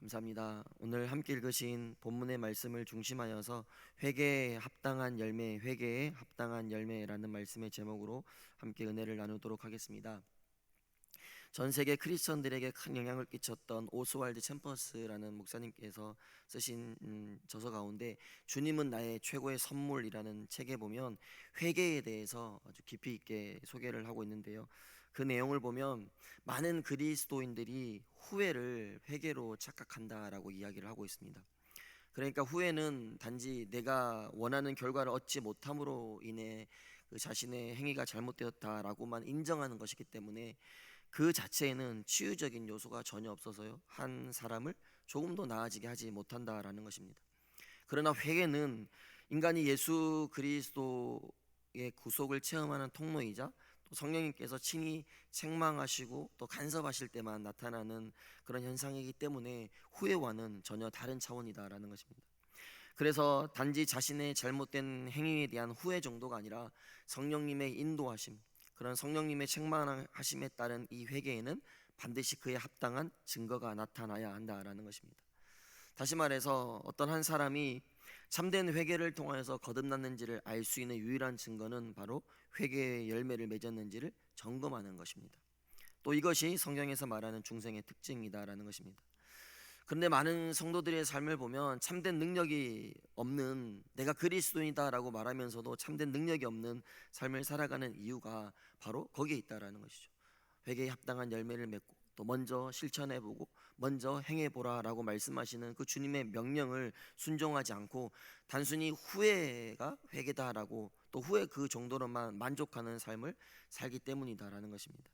감사합니다. 오늘 함께 읽으신 본문의 말씀을 중심하여서 회개에 합당한 열매, 회개에 합당한 열매라는 말씀의 제목으로 함께 은혜를 나누도록 하겠습니다. 전 세계 크리스천들에게 큰 영향을 끼쳤던 오스왈드 챔버스라는 목사님께서 쓰신 저서 가운데 주님은 나의 최고의 선물이라는 책에 보면 회개에 대해서 아주 깊이 있게 소개를 하고 있는데요. 그 내용을 보면 많은 그리스도인들이 후회를 회개로 착각한다라고 이야기를 하고 있습니다. 그러니까 후회는 단지 내가 원하는 결과를 얻지 못함으로 인해 그 자신의 행위가 잘못되었다라고만 인정하는 것이기 때문에 그 자체에는 치유적인 요소가 전혀 없어서요, 한 사람을 조금 더 나아지게 하지 못한다라는 것입니다. 그러나 회개는 인간이 예수 그리스도의 구속을 체험하는 통로이자 또 성령님께서 친히 책망하시고 또 간섭하실 때만 나타나는 그런 현상이기 때문에 후회와는 전혀 다른 차원이다라는 것입니다. 그래서 단지 자신의 잘못된 행위에 대한 후회 정도가 아니라 성령님의 인도하심, 그런 성령님의 책망하심에 따른 이 회개에는 반드시 그에 합당한 증거가 나타나야 한다라는 것입니다. 다시 말해서 어떤 한 사람이 참된 회개를 통하여서 거듭났는지를 알 수 있는 유일한 증거는 바로 회개의 열매를 맺었는지를 점검하는 것입니다. 또 이것이 성경에서 말하는 중생의 특징이다라는 것입니다. 그런데 많은 성도들의 삶을 보면 참된 능력이 없는, 내가 그리스도인이다라고 말하면서도 참된 능력이 없는 삶을 살아가는 이유가 바로 거기에 있다라는 것이죠. 회개에 합당한 열매를 맺고 또 먼저 실천해보고 먼저 행해보라라고 말씀하시는 그 주님의 명령을 순종하지 않고 단순히 후회가 회개다라고 또 후회 그 정도로만 만족하는 삶을 살기 때문이다라는 것입니다.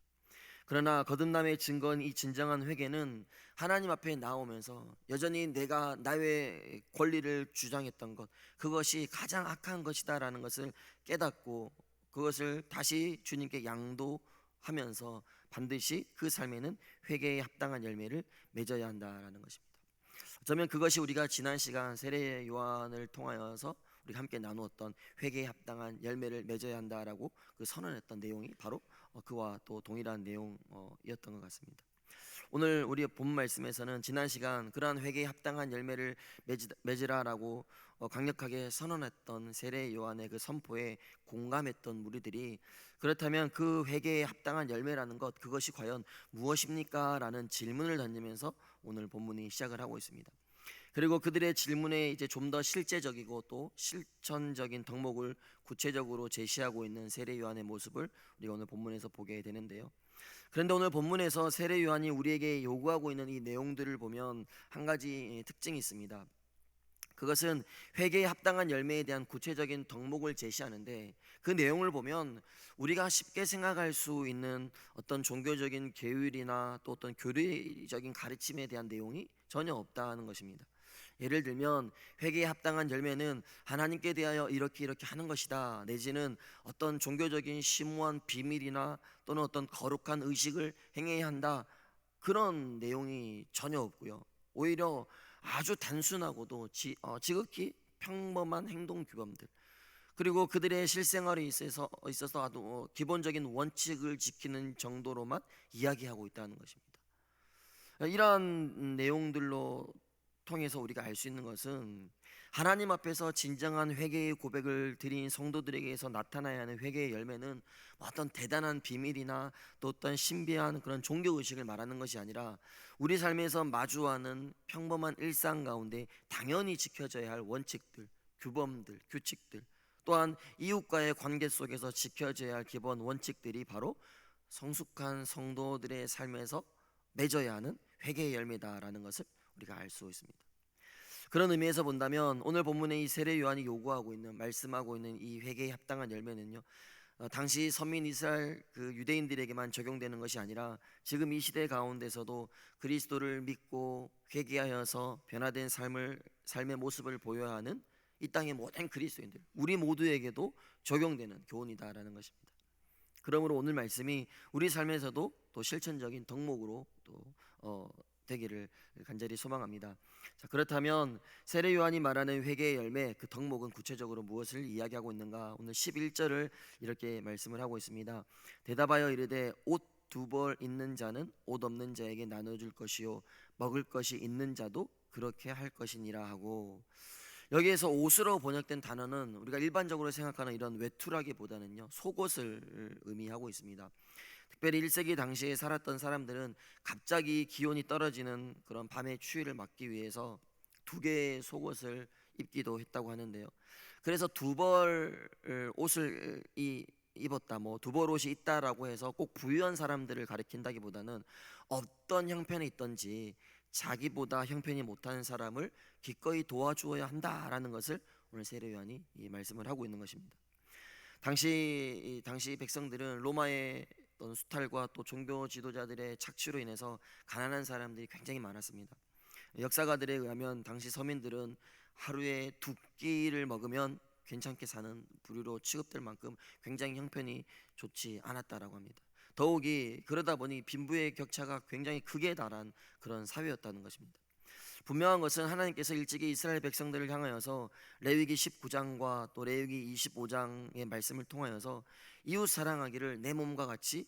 그러나 거듭남의 증거인 이 진정한 회개는 하나님 앞에 나오면서 여전히 내가 나의 권리를 주장했던 것, 그것이 가장 악한 것이다라는 것을 깨닫고 그것을 다시 주님께 양도하면서 반드시 그 삶에는 회개에 합당한 열매를 맺어야 한다라는 것입니다. 어쩌면 그것이 우리가 지난 시간 세례 요한을 통하여서 우리가 함께 나누었던 회개에 합당한 열매를 맺어야 한다라고 그 선언했던 내용이 바로 그와 또 동일한 내용이었던 것 같습니다. 오늘 우리 본 말씀에서는 지난 시간 그러한 회개에 합당한 열매를 맺으라라고 강력하게 선언했던 세례 요한의 그 선포에 공감했던 무리들이 그렇다면 그 회개에 합당한 열매라는 것, 그것이 과연 무엇입니까? 라는 질문을 던지면서 오늘 본문이 시작을 하고 있습니다. 그리고 그들의 질문에 이제 좀 더 실제적이고 또 실천적인 덕목을 구체적으로 제시하고 있는 세례 요한의 모습을 우리가 오늘 본문에서 보게 되는데요. 그런데 오늘 본문에서 세례 요한이 우리에게 요구하고 있는 이 내용들을 보면 한 가지 특징이 있습니다. 그것은 회개에 합당한 열매에 대한 구체적인 덕목을 제시하는데 그 내용을 보면 우리가 쉽게 생각할 수 있는 어떤 종교적인 계율이나 또 어떤 교리적인 가르침에 대한 내용이 전혀 없다는 것입니다. 예를 들면 회개에 합당한 열매는 하나님께 대하여 이렇게 하는 것이다, 내지는 어떤 종교적인 심오한 비밀이나 또는 어떤 거룩한 의식을 행해야 한다, 그런 내용이 전혀 없고요. 오히려 아주 단순하고도 지극히 평범한 행동 규범들, 그리고 그들의 실생활에 있어서 아주 기본적인 원칙을 지키는 정도로만 이야기하고 있다는 것입니다. 이러한 내용들로 통해서 우리가 알 수 있는 것은 하나님 앞에서 진정한 회개의 고백을 드린 성도들에게서 나타나야 하는 회개의 열매는 어떤 대단한 비밀이나 또 어떤 신비한 그런 종교의식을 말하는 것이 아니라 우리 삶에서 마주하는 평범한 일상 가운데 당연히 지켜져야 할 원칙들, 규범들, 규칙들, 또한 이웃과의 관계 속에서 지켜져야 할 기본 원칙들이 바로 성숙한 성도들의 삶에서 맺어야 하는 회개의 열매다라는 것을 우리가 알 수 있습니다. 그런 의미에서 본다면 오늘 본문의 이 세례 요한이 요구하고 있는, 말씀하고 있는 이 회개에 합당한 열매는요, 당시 선민 이스라엘 그 유대인들에게만 적용되는 것이 아니라 지금 이 시대 가운데서도 그리스도를 믿고 회개하여서 변화된 삶의 모습을 보여야 하는 이 땅의 모든 그리스도인들, 우리 모두에게도 적용되는 교훈이다라는 것입니다. 그러므로 오늘 말씀이 우리 삶에서도 또 실천적인 덕목으로 또 되기를 간절히 소망합니다. 자, 그렇다면 세례 요한이 말하는 회개의 열매, 그 덕목은 구체적으로 무엇을 이야기하고 있는가? 오늘 11절을 이렇게 말씀을 하고 있습니다. 대답하여 이르되 옷 두 벌 있는 자는 옷 없는 자에게 나눠줄 것이요 먹을 것이 있는 자도 그렇게 할 것이니라 하고, 여기에서 옷으로 번역된 단어는 우리가 일반적으로 생각하는 이런 외투라기보다는요, 속옷을 의미하고 있습니다. 특별히 1세기 당시에 살았던 사람들은 갑자기 기온이 떨어지는 그런 밤의 추위를 막기 위해서 두 개의 속옷을 입기도 했다고 하는데요. 그래서 두 벌 옷을 입었다, 뭐 두 벌 옷이 있다라고 해서 꼭 부유한 사람들을 가리킨다기보다는 어떤 형편에 있든지 자기보다 형편이 못하는 사람을 기꺼이 도와주어야 한다라는 것을 오늘 세례 요한이 이 말씀을 하고 있는 것입니다. 당시 백성들은 로마의 어떤 수탈과 또 종교 지도자들의 착취로 인해서 가난한 사람들이 굉장히 많았습니다. 역사가들에 의하면 당시 서민들은 하루에 두 끼를 먹으면 괜찮게 사는 부류로 취급될 만큼 굉장히 형편이 좋지 않았다라고 합니다. 더욱이 그러다 보니 빈부의 격차가 굉장히 극에 달한 그런 사회였다는 것입니다. 분명한 것은 하나님께서 일찍이 이스라엘 백성들을 향하여서 레위기 19장과 또 레위기 25장의 말씀을 통하여서 이웃 사랑하기를 내 몸과 같이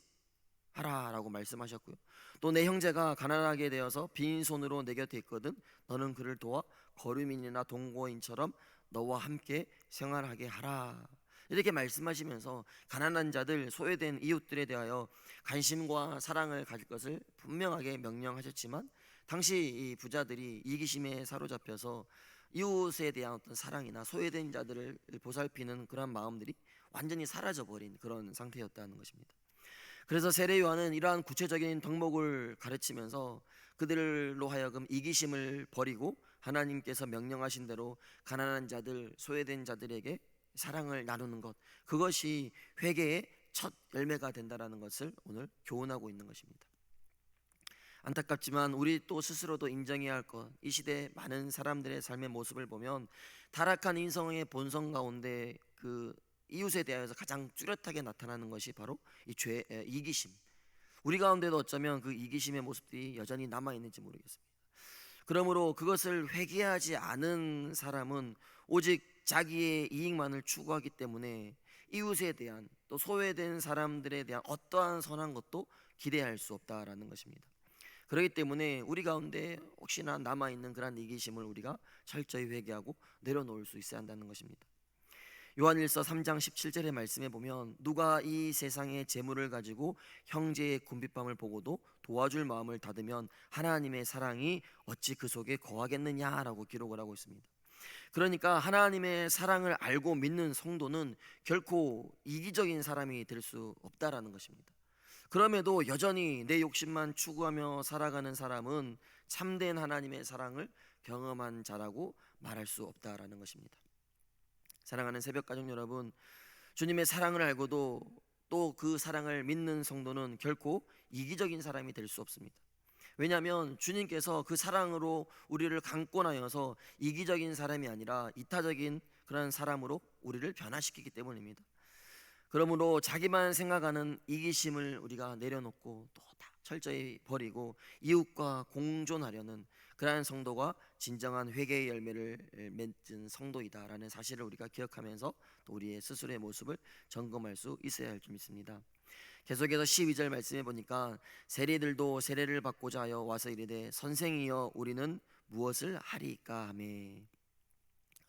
하라라고 말씀하셨고요. 또 내 형제가 가난하게 되어서 빈손으로 내 곁에 있거든 너는 그를 도와 거류민이나 동거인처럼 너와 함께 생활하게 하라, 이렇게 말씀하시면서 가난한 자들, 소외된 이웃들에 대하여 관심과 사랑을 가질 것을 분명하게 명령하셨지만, 당시 이 부자들이 이기심에 사로잡혀서 이웃에 대한 어떤 사랑이나 소외된 자들을 보살피는 그런 마음들이 완전히 사라져버린 그런 상태였다는 것입니다. 그래서 세례 요한은 이러한 구체적인 덕목을 가르치면서 그들로 하여금 이기심을 버리고 하나님께서 명령하신 대로 가난한 자들, 소외된 자들에게 사랑을 나누는 것, 그것이 회개의 첫 열매가 된다라는 것을 오늘 교훈하고 있는 것입니다. 안타깝지만 우리 또 스스로도 인정해야 할 것, 이 시대 많은 사람들의 삶의 모습을 보면 타락한 인성의 본성 가운데 그 이웃에 대하여서 가장 뚜렷하게 나타나는 것이 바로 이 이기심. 우리 가운데도 어쩌면 그 이기심의 모습들이 여전히 남아 있는지 모르겠습니다. 그러므로 그것을 회개하지 않은 사람은 오직 자기의 이익만을 추구하기 때문에 이웃에 대한, 또 소외된 사람들에 대한 어떠한 선한 것도 기대할 수 없다라는 것입니다. 그렇기 때문에 우리 가운데 혹시나 남아있는 그런 이기심을 우리가 철저히 회개하고 내려놓을 수 있어야 한다는 것입니다. 요한일서 3장 17절의 말씀에 보면 누가 이 세상의 재물을 가지고 형제의 곤빗밤을 보고도 도와줄 마음을 닫으면 하나님의 사랑이 어찌 그 속에 거하겠느냐라고 기록을 하고 있습니다. 그러니까 하나님의 사랑을 알고 믿는 성도는 결코 이기적인 사람이 될 수 없다라는 것입니다. 그럼에도 여전히 내 욕심만 추구하며 살아가는 사람은 참된 하나님의 사랑을 경험한 자라고 말할 수 없다라는 것입니다. 사랑하는 새벽가족 여러분, 주님의 사랑을 알고도 또 그 사랑을 믿는 성도는 결코 이기적인 사람이 될 수 없습니다. 왜냐하면 주님께서 그 사랑으로 우리를 강권하여서 이기적인 사람이 아니라 이타적인 그런 사람으로 우리를 변화시키기 때문입니다. 그러므로 자기만 생각하는 이기심을 우리가 내려놓고 또 다 철저히 버리고 이웃과 공존하려는 그러한 성도가 진정한 회개의 열매를 맺은 성도이다라는 사실을 우리가 기억하면서 또 우리의 스스로의 모습을 점검할 수 있어야 할 줄 믿습니다. 계속해서 12절 말씀해 보니까 세리들도 세례를 받고자 하여 와서 이르되 선생이여 우리는 무엇을 하리이까 하매.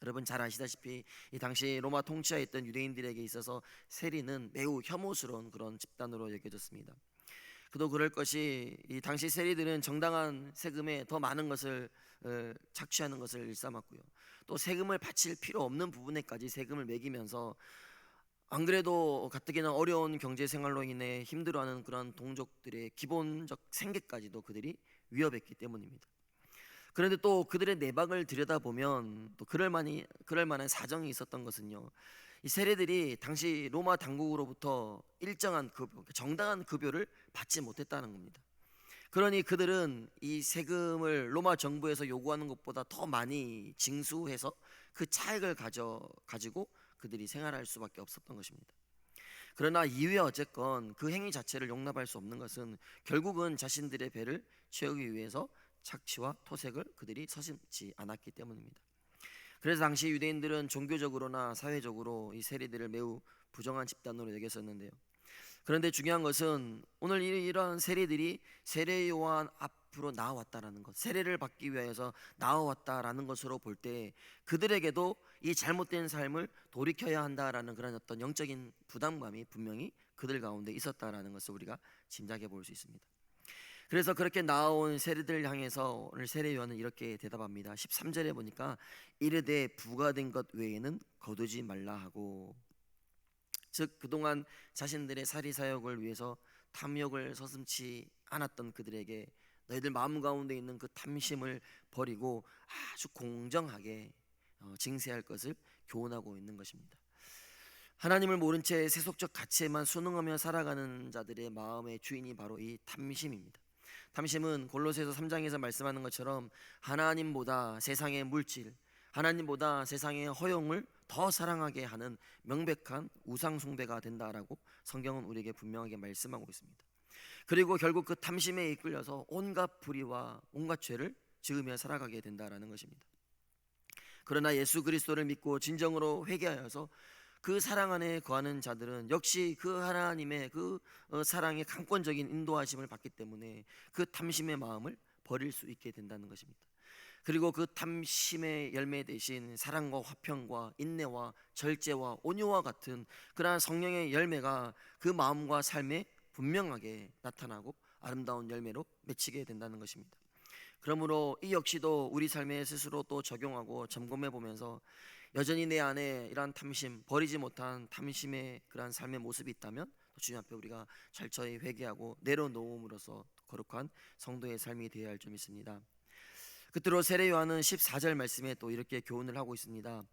여러분 잘 아시다시피 이 당시 로마 통치하에 있던 유대인들에게 있어서 세리는 매우 혐오스러운 그런 집단으로 여겨졌습니다. 그도 그럴 것이 이 당시 세리들은 정당한 세금에 더 많은 것을 착취하는 것을 일삼았고요. 또 세금을 바칠 필요 없는 부분에까지 세금을 매기면서 안 그래도 가뜩이나 어려운 경제 생활로 인해 힘들어하는 그런 동족들의 기본적 생계까지도 그들이 위협했기 때문입니다. 그런데 또 그들의 내박을 들여다보면 또 그럴 만한 사정이 있었던 것은요, 이 세례들이 당시 로마 당국으로부터 일정한 급여, 정당한 급여를 받지 못했다는 겁니다. 그러니 그들은 이 세금을 로마 정부에서 요구하는 것보다 더 많이 징수해서 그 차액을 가지고 그들이 생활할 수밖에 없었던 것입니다. 그러나 이후에 어쨌건 그 행위 자체를 용납할 수 없는 것은 결국은 자신들의 배를 채우기 위해서 착취와 토색을 그들이 서슴지 않았기 때문입니다. 그래서 당시 유대인들은 종교적으로나 사회적으로 이 세리들을 매우 부정한 집단으로 여겼었는데요. 그런데 중요한 것은 오늘 이러한 세리들이 세례 요한 앞으로 나아왔다라는 것, 세례를 받기 위해서 나아왔다라는 것으로 볼 때 그들에게도 이 잘못된 삶을 돌이켜야 한다라는 그런 어떤 영적인 부담감이 분명히 그들 가운데 있었다라는 것을 우리가 짐작해 볼 수 있습니다. 그래서 그렇게 나아온 세례들 향해서 오늘 세례 요한은 이렇게 대답합니다. 13절에 보니까 이르되 부과된 것 외에는 거두지 말라 하고, 즉 그동안 자신들의 사리 사역을 위해서 탐욕을 서슴지 않았던 그들에게 너희들 마음 가운데 있는 그 탐심을 버리고 아주 공정하게 징세할 것을 교훈하고 있는 것입니다. 하나님을 모른 채 세속적 가치에만 순응하며 살아가는 자들의 마음의 주인이 바로 이 탐심입니다. 탐심은 골로새서 3장에서 말씀하는 것처럼 하나님보다 세상의 물질, 하나님보다 세상의 허용을 더 사랑하게 하는 명백한 우상 숭배가 된다라고 성경은 우리에게 분명하게 말씀하고 있습니다. 그리고 결국 그 탐심에 이끌려서 온갖 불의와 온갖 죄를 지으며 살아가게 된다라는 것입니다. 그러나 예수 그리스도를 믿고 진정으로 회개하여서 그 사랑 안에 거하는 자들은 역시 그 하나님의 그 사랑의 강권적인 인도하심을 받기 때문에 그 탐심의 마음을 버릴 수 있게 된다는 것입니다. 그리고 그 탐심의 열매 대신 사랑과 화평과 인내와 절제와 온유와 같은 그러한 성령의 열매가 그 마음과 삶에 분명하게 나타나고 아름다운 열매로 맺히게 된다는 것입니다. 그러므로 이 역시도 우리 삶에 스스로 또 적용하고 점검해 보면서 여전히 내 안에 이러한 탐심, 버리지 못한 탐심의 그러한 삶의 모습이 있다면 주님 앞에 우리가 철저히 회개하고 내려놓음으로써 거룩한 성도의 삶이 되어야 할 점 있습니다. 끝으로 세례 요한은 14절 말씀에 또 이렇게 교훈을 하고 있습니다.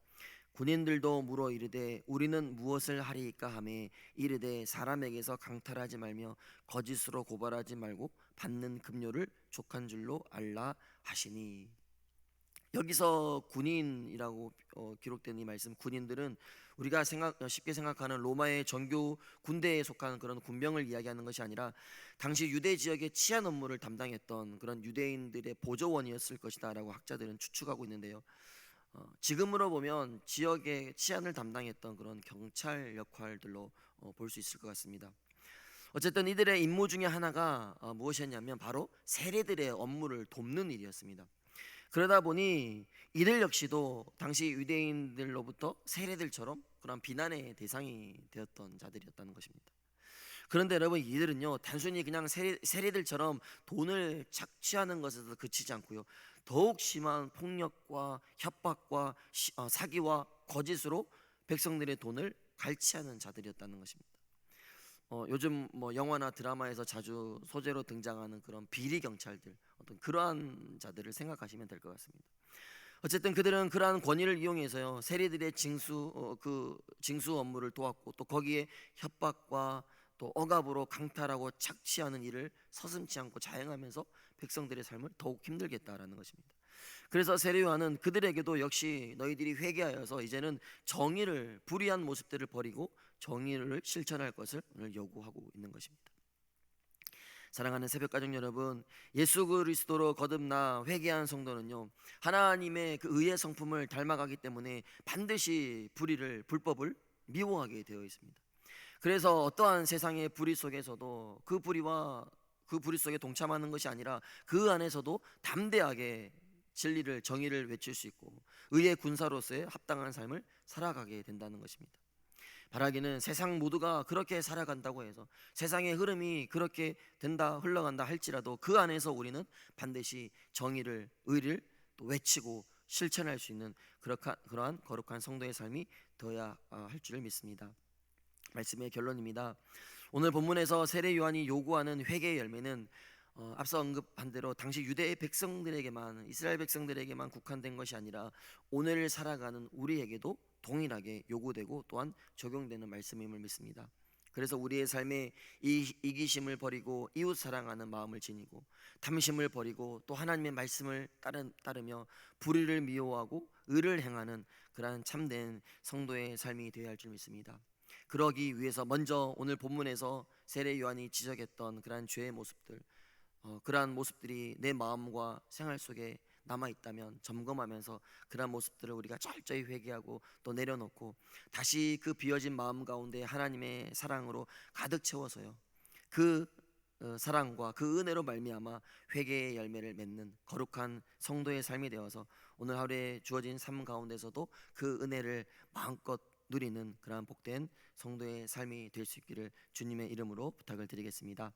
군인들도 물어 이르되 우리는 무엇을 하리이까 하매 이르되 사람에게서 강탈하지 말며 거짓으로 고발하지 말고 받는 급료를 족한 줄로 알라 하시니. 여기서 군인이라고 기록된 이 말씀, 군인들은 우리가 쉽게 생각하는 로마의 정규 군대에 속한 그런 군병을 이야기하는 것이 아니라 당시 유대 지역의 치안 업무를 담당했던 그런 유대인들의 보조원이었을 것이다라고 학자들은 추측하고 있는데요. 지금으로 보면 지역의 치안을 담당했던 그런 경찰 역할들로 볼 수 있을 것 같습니다. 어쨌든 이들의 임무 중에 하나가 무엇이었냐면 바로 세례들의 업무를 돕는 일이었습니다. 그러다 보니 이들 역시도 당시 유대인들로부터 세례들처럼 그런 비난의 대상이 되었던 자들이었다는 것입니다. 그런데 여러분, 이들은요 단순히 그냥 세례들처럼 돈을 착취하는 것에서 그치지 않고요, 더욱 심한 폭력과 협박과 사기와 거짓으로 백성들의 돈을 갈취하는 자들이었다는 것입니다. 요즘 뭐 영화나 드라마에서 자주 소재로 등장하는 그런 비리 경찰들, 어떤 그러한 자들을 생각하시면 될 것 같습니다. 어쨌든 그들은 그러한 권위를 이용해서요 세리들의 징수 업무를 도왔고 또 거기에 협박과 또 억압으로 강탈하고 착취하는 일을 서슴지 않고 자행하면서 백성들의 삶을 더욱 힘들게 했다라는 것입니다. 그래서 세례 요한은 그들에게도 역시 너희들이 회개하여서 이제는 정의를, 불의한 모습들을 버리고 정의를 실천할 것을 오늘 요구하고 있는 것입니다. 사랑하는 새벽가족 여러분, 예수 그리스도로 거듭나 회개한 성도는요 하나님의 그 의의 성품을 닮아가기 때문에 반드시 불법을 미워하게 되어 있습니다. 그래서 어떠한 세상의 불의 속에서도 그 불의 속에 동참하는 것이 아니라 그 안에서도 담대하게 진리를, 정의를 외칠 수 있고 의의 군사로서의 합당한 삶을 살아가게 된다는 것입니다. 바라기는 세상 모두가 그렇게 살아간다고 해서 세상의 흐름이 그렇게 된다, 흘러간다 할지라도 그 안에서 우리는 반드시 정의를, 의를 또 외치고 실천할 수 있는 그러한 거룩한 성도의 삶이 되어야 할 줄을 믿습니다. 말씀의 결론입니다. 오늘 본문에서 세례 요한이 요구하는 회개의 열매는 앞서 언급한 대로 당시 유대 백성들에게만, 이스라엘 백성들에게만 국한된 것이 아니라 오늘 살아가는 우리에게도 동일하게 요구되고 또한 적용되는 말씀임을 믿습니다. 그래서 우리의 삶에 이 이기심을 버리고 이웃 사랑하는 마음을 지니고 탐심을 버리고 또 하나님의 말씀을 따르며 불의를 미워하고 의를 행하는 그러한 참된 성도의 삶이 되어야 할 줄 믿습니다. 그러기 위해서 먼저 오늘 본문에서 세례 요한이 지적했던 그러한 죄의 모습들, 그러한 모습들이 내 마음과 생활 속에 남아 있다면 점검하면서 그러한 모습들을 우리가 철저히 회개하고 또 내려놓고 다시 그 비어진 마음 가운데 하나님의 사랑으로 가득 채워서요 그 사랑과 그 은혜로 말미암아 회개의 열매를 맺는 거룩한 성도의 삶이 되어서 오늘 하루에 주어진 삶 가운데서도 그 은혜를 마음껏 누리는 그러한 복된 성도의 삶이 될 수 있기를 주님의 이름으로 부탁을 드리겠습니다.